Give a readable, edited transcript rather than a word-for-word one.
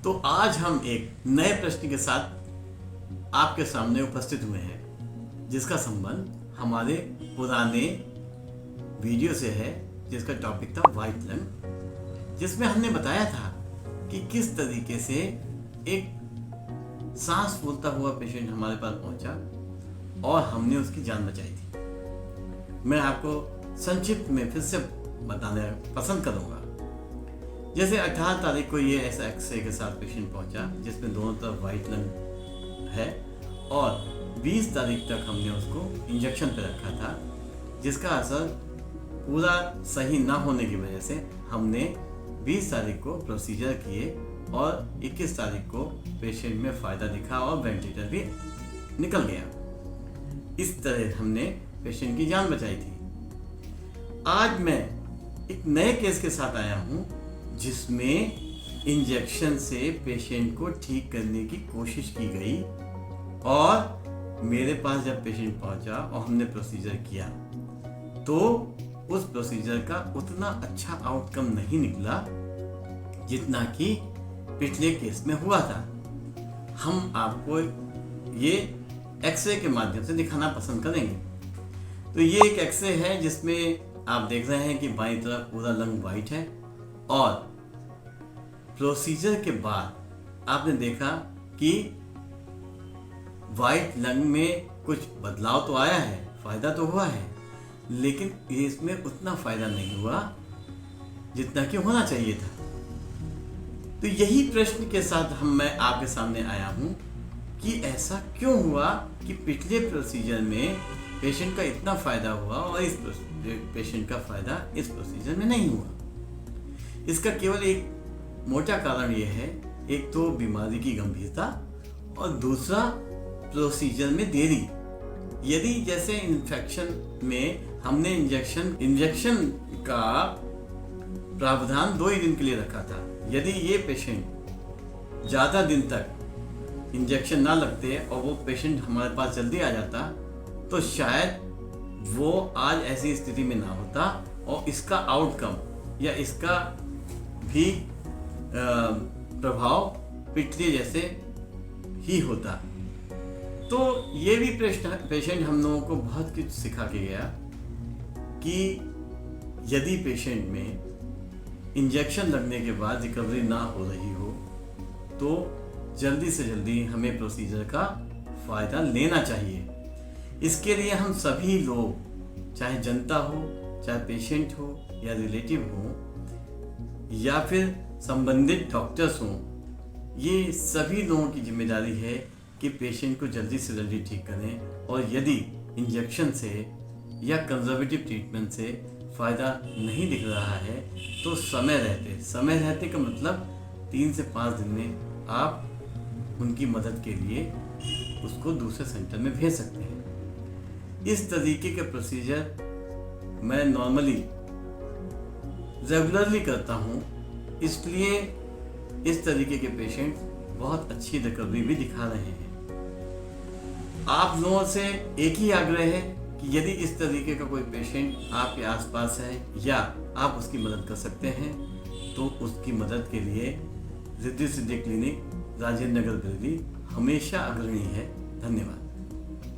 तो आज हम एक नए प्रश्न के साथ आपके सामने उपस्थित हुए हैं, जिसका संबंध हमारे पुराने वीडियो से है, जिसका टॉपिक था व्हाइट लंग, जिसमें हमने बताया था कि किस तरीके से एक सांस फूलता हुआ पेशेंट हमारे पास पहुंचा और हमने उसकी जान बचाई थी। मैं आपको संक्षिप्त में फिर से बताना पसंद करूंगा। जैसे 18 तारीख को ये ऐसा एक्सरे के साथ पेशेंट पहुंचा जिसमें दोनों तरफ व्हाइट लंग है और 20 तारीख तक हमने उसको इंजेक्शन पे रखा था, जिसका असर पूरा सही ना होने की वजह से हमने 20 तारीख को प्रोसीजर किए और 21 तारीख को पेशेंट में फ़ायदा दिखा और वेंटिलेटर भी निकल गया। इस तरह हमने पेशेंट की जान बचाई थी। आज मैं एक नए केस के साथ आया हूँ जिसमें इंजेक्शन से पेशेंट को ठीक करने की कोशिश की गई और मेरे पास जब पेशेंट पहुंचा और हमने प्रोसीजर किया तो उस प्रोसीजर का उतना अच्छा आउटकम नहीं निकला जितना कि पिछले केस में हुआ था। हम आपको ये एक्सरे के माध्यम से दिखाना पसंद करेंगे। तो ये एक एक्सरे है जिसमें आप देख रहे हैं कि बाईं तरफ पूरा लंग वाइट है और प्रोसीजर के बाद आपने देखा कि वाइट लंग में कुछ बदलाव तो आया है, फायदा तो हुआ है, लेकिन इसमें उतना फायदा नहीं हुआ जितना कि होना चाहिए था। तो यही प्रश्न के साथ मैं आपके सामने आया हूं कि ऐसा क्यों हुआ कि पिछले प्रोसीजर में पेशेंट का इतना फायदा हुआ और इस पेशेंट का फायदा इस प्रोसीजर में नहीं हुआ। इसका केवल एक मोटा कारण यह है, एक तो बीमारी की गंभीरता और दूसरा प्रोसीजर में देरी। यदि जैसे इन्फेक्शन में हमने इंजेक्शन का प्रावधान 2 ही दिन के लिए रखा था, यदि ये पेशेंट ज़्यादा दिन तक इंजेक्शन ना लगते और वो पेशेंट हमारे पास जल्दी आ जाता तो शायद वो आज ऐसी स्थिति में ना होता और इसका आउटकम या इसका भी प्रभाव पिछले जैसे ही होता। तो ये भी पेशेंट हम लोगों को बहुत कुछ सिखा के गया कि यदि पेशेंट में इंजेक्शन लगने के बाद रिकवरी ना हो रही हो तो जल्दी से जल्दी हमें प्रोसीजर का फ़ायदा लेना चाहिए। इसके लिए हम सभी लोग, चाहे जनता हो, चाहे पेशेंट हो या रिलेटिव हो या फिर संबंधित डॉक्टर्स हों, ये सभी लोगों की जिम्मेदारी है कि पेशेंट को जल्दी से जल्दी ठीक करें और यदि इंजेक्शन से या कंजर्वेटिव ट्रीटमेंट से फ़ायदा नहीं दिख रहा है तो समय रहते का मतलब 3 से 5 दिन में आप उनकी मदद के लिए उसको दूसरे सेंटर में भेज सकते हैं। इस तरीके के प्रोसीजर मैं नॉर्मली रेगुलरली करता हूँ, इसलिए इस तरीके के पेशेंट बहुत अच्छी रिकवरी भी दिखा रहे हैं। आप लोगों से एक ही आग्रह है कि यदि इस तरीके का कोई पेशेंट आपके आसपास है या आप उसकी मदद कर सकते हैं तो उसकी मदद के लिए रिद्धि सिद्धि क्लिनिक राजेंद्र नगर दिल्ली हमेशा अग्रणी है। धन्यवाद।